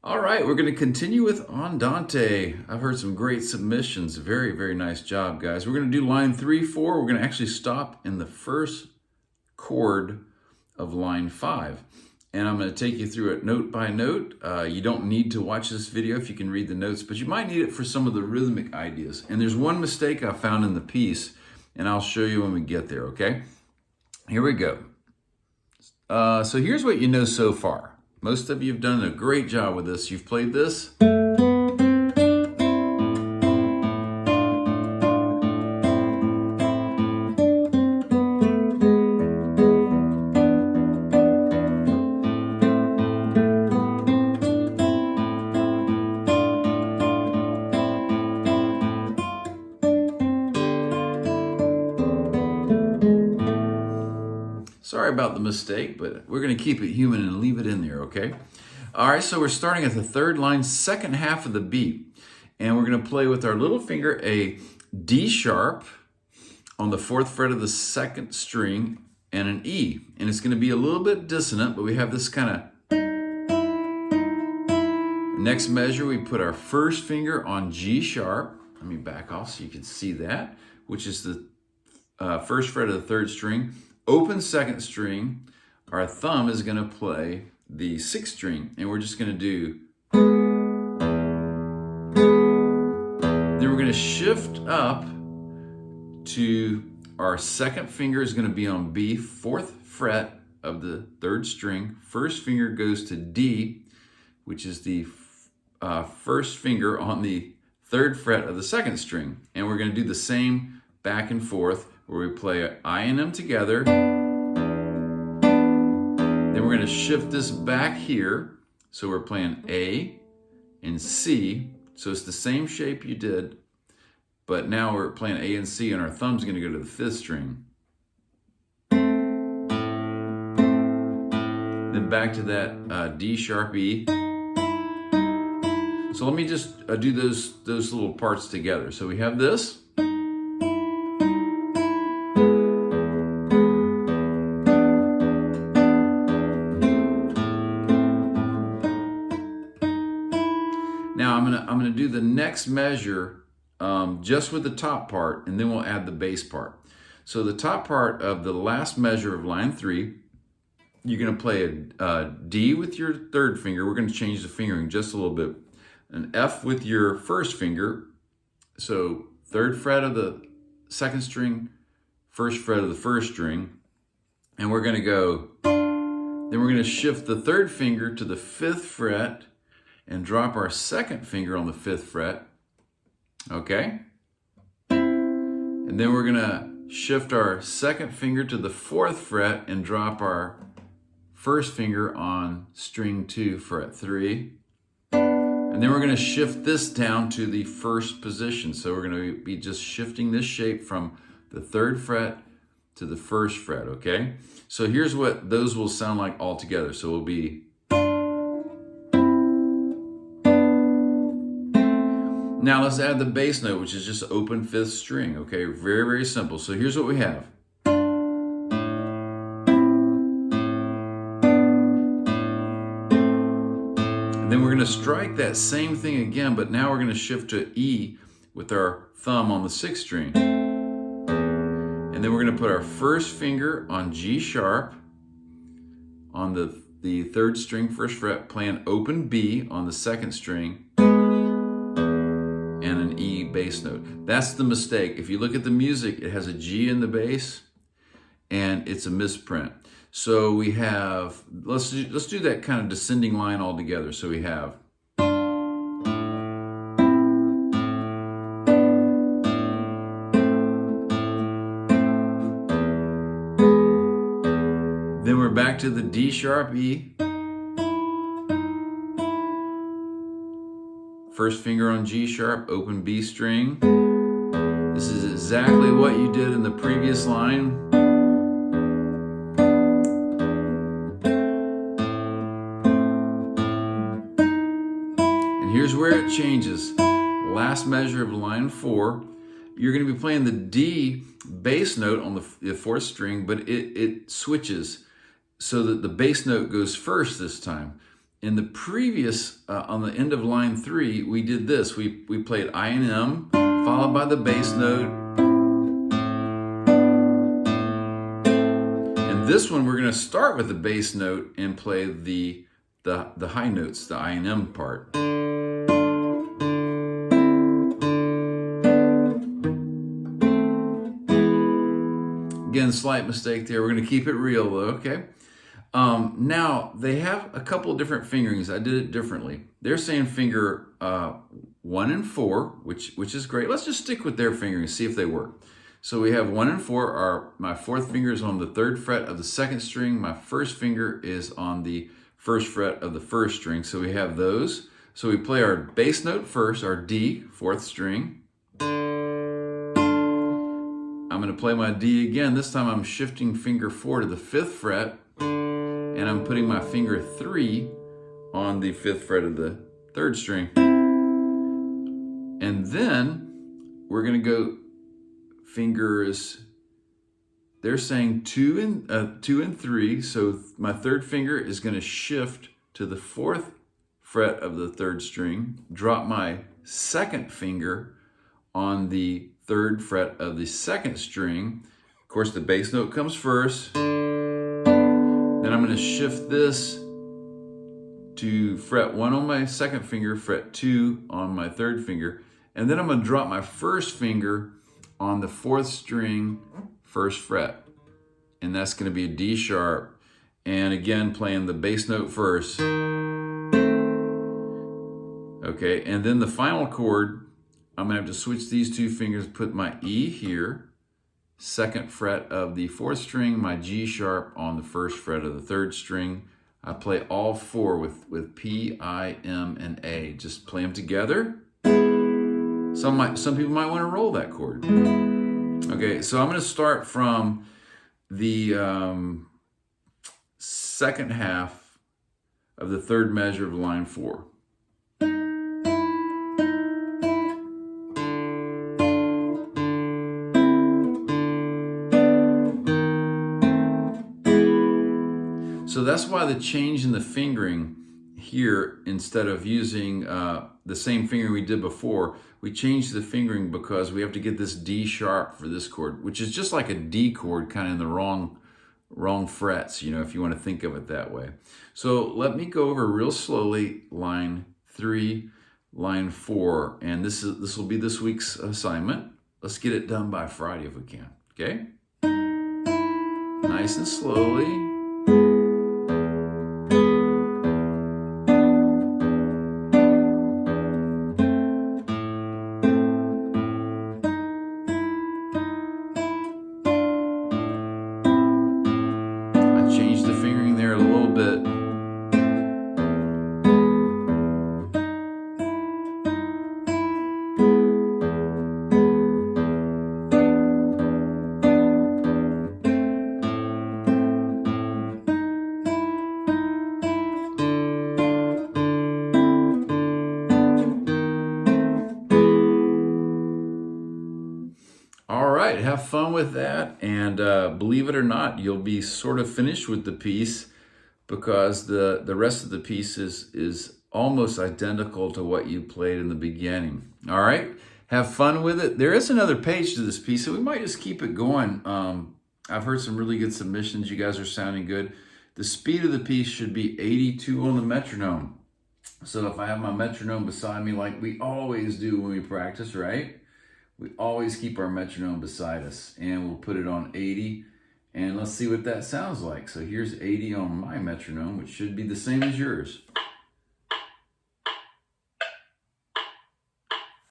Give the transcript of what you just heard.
All right, we're going to continue with Andante. I've heard some great submissions. Very, very nice job, guys. We're going to do line 3, 4. We're going to actually stop in the first chord of line 5. And I'm going to take you through it note by note. You don't need to watch this video if you can read the notes, but you might need it for some of the rhythmic ideas. And there's one mistake I found in the piece, and I'll show you when we get there, okay? Here we go. So here's what you know so far. Most of you have done a great job with this. You've played this. Sorry about the mistake, but we're going to keep it human and leave it in there, okay? All right, so we're starting at the third line, second half of the beat. And we're going to play with our little finger a D sharp on the 4th fret of the 2nd string and an E. And it's going to be a little bit dissonant, but we have this kind of... Next measure, we put our first finger on G sharp. Let me back off so you can see that, which is the 1st fret of the 3rd string. Open 2nd string, our thumb is going to play the 6th string, and we're just going to do. Then we're going to shift up to our 2nd finger is going to be on B, 4th fret of the 3rd string. First finger goes to D, which is the 1st finger on the 3rd fret of the 2nd string. And we're going to do the same back and forth, where we play I and M together. Then we're going to shift this back here. So we're playing A and C. So it's the same shape you did, but now we're playing A and C, and our thumb's going to go to the 5th string. Then back to that D sharp E. So let me just do those little parts together. So we have this. Now I'm gonna do the next measure just with the top part, and then we'll add the bass part. So the top part of the last measure of line 3, you're gonna play a D with your 3rd finger. We're gonna change the fingering just a little bit. An F with your 1st finger. So 3rd fret of the 2nd string, 1st fret of the 1st string, and we're gonna go. Then we're gonna shift the 3rd finger to the 5th fret and drop our 2nd finger on the 5th fret, okay? And then we're gonna shift our 2nd finger to the 4th fret and drop our 1st finger on string 2, fret 3. And then we're gonna shift this down to the 1st position. So we're gonna be just shifting this shape from the 3rd fret to the 1st fret, okay? So here's what those will sound like all together. So we'll be... Now let's add the bass note, which is just open 5th string, okay? Very, very simple. So here's what we have. And then we're gonna strike that same thing again, but now we're gonna shift to E with our thumb on the 6th string. And then we're gonna put our 1st finger on G sharp on the 3rd string, 1st fret, playing open B on the 2nd string, and an E bass note. That's the mistake. If you look at the music, it has a G in the bass, and it's a misprint. So we have, let's do that kind of descending line all together. So we have. Then we're back to the D sharp E. 1st finger on G sharp, open B string. This is exactly what you did in the previous line. And here's where it changes. Last measure of line 4, you're going to be playing the D bass note on the 4th string, but it switches so that the bass note goes first this time. in the previous, on the end of line 3, we did this. We played I and M, followed by the bass note. And this one, we're going to start with the bass note and play the high notes, the I and M part. Again, slight mistake there. We're going to keep it real though, okay? Now, they have a couple different fingerings. I did it differently. They're saying finger 1 and 4, which is great. Let's just stick with their fingering, see if they work. So we have 1 and 4 are, my 4th finger is on the 3rd fret of the 2nd string. My 1st finger is on the 1st fret of the 1st string. So we have those. So we play our bass note first, our D, 4th string. I'm going to play my D again. This time I'm shifting finger 4 to the 5th fret, and I'm putting my finger 3 on the 5th fret of the 3rd string. And then we're going to go fingers, they're saying 2 and 3, so my 3rd finger is going to shift to the 4th fret of the 3rd string, drop my 2nd finger on the 3rd fret of the 2nd string. Of course, the bass note comes first. Then I'm going to shift this to fret 1 on my 2nd finger, fret 2 on my 3rd finger, and then I'm going to drop my 1st finger on the 4th string, 1st fret. And that's going to be a D sharp. And again, playing the bass note first. Okay, and then the final chord, I'm going to have to switch these 2 fingers, put my E here, 2nd fret of the 4th string, my G sharp on the 1st fret of the 3rd string. I play all 4 with P, I, M, and A. Just play them together. Some people might want to roll that chord. Okay, so I'm going to start from the 2nd half of the 3rd measure of line 4. So that's why the change in the fingering here, instead of using the same fingering we did before, we changed the fingering because we have to get this D sharp for this chord, which is just like a D chord, kind of in the wrong frets, if you want to think of it that way. So let me go over real slowly line 3, line 4, and this will be this week's assignment. Let's get it done by Friday if we can, okay? Nice and slowly. Change the fingering there a little bit. All right, have fun with that, and believe it or not, you'll be sort of finished with the piece because the rest of the piece is almost identical to what you played in the beginning. All right, have fun with it. There is another page to this piece, so we might just keep it going. I've heard some really good submissions. You guys are sounding good. The speed of the piece should be 82 on the metronome. So if I have my metronome beside me, like we always do when we practice, right? We always keep our metronome beside us, and we'll put it on 80, and let's see what that sounds like. So here's 80 on my metronome, which should be the same as yours.